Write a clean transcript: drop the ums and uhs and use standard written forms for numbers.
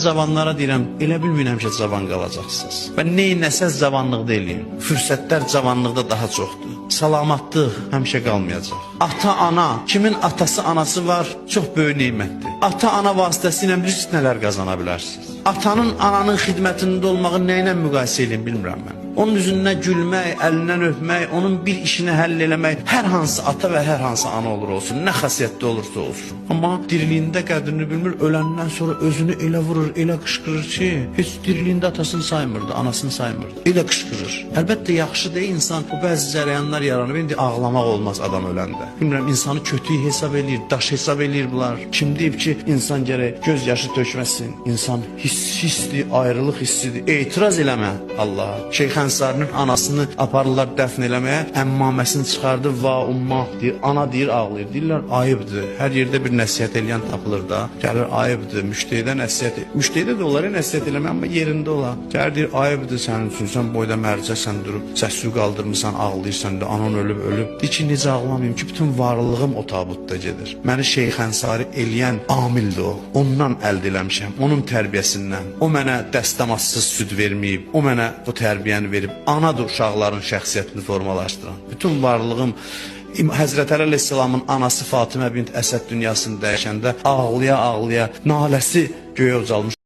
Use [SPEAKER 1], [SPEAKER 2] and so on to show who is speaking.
[SPEAKER 1] Cavanlara deyirəm, elə bilmirəm ki, cavan qalacaqsınız. Və neynəsəz cavanlıqda eləyin. Fürsətlər cavanlıqda daha çoxdur. Salamatlıq həmişə qalmayacaq. Ata-ana, kimin atası, anası var, çox böyük neymətdir. Ata-ana vasitəsilə bilirsiniz nələr qazana bilərsiniz. Atanın, ananın xidmətində olmağı nə ilə müqayisə edin bilmirəm mən. Onun üzündən gülmək, əlindən öpmək, onun bir işini həll eləmək, hər hansı ata və hər hansı ana olur olsun, nə xasiyyətli olursa olsun. Amma diriliyində qədrini bilmir, öləndən sonra özünü elə vurur, elə qışqırır ki, heç diriliyində atasını saymırdı, anasını saymırdı. Elə qışqırır. Əlbəttə yaxşı deyil insan, bu bəzi cərəyanlar yaranır, indi ağlamaq olmaz adam öləndə. Bilmirəm, insanı kötü hesab eləyir, daş hesab eləyir bunlar. Kim deyib ki, insan gərək göz yaşı tökməsin, insan hissdir, ayrılıq hissidir. Etiraz eləmə Allaha. Şeyx Ənsarinin anasını aparırlar dəfn eləməyə, əmmaməsini çıxardı, va ummah deyir, ana deyir, ağlayır. Deyirlər, ayıbdır. Hər yerdə bir nəsihət eləyən tapılır da. Gəlir, ayıbdır, müştəhidə nəsihət. Müştəhidə də onlara nəsihət eləmək, amma yerində ola. Gəlir, deyir, ayıbdır sənin üçün, sən boyda mərcəsən durub, səs-su qaldırmısan, ağlayırsan da, anan ölüb. Deyir ki, necə ağlamayım ki, bütün varlığım o tabutda gedir. Məni Şeyx Ənsari eləyən amildir o. Ondan əldə eləmişəm, onun tərbiyəsindən. O mənə dəstəmazsız süd verməyib, o mənə bu tərbiyəni verib, anadır uşaqların şəxsiyyətini formalaşdıran. Bütün varlığım Həzrət Əli Əleyhisselamın anası Fatimə bint Əsəd dünyasını dəyişəndə ağlaya-ağlaya naləsi göyə ucalmış.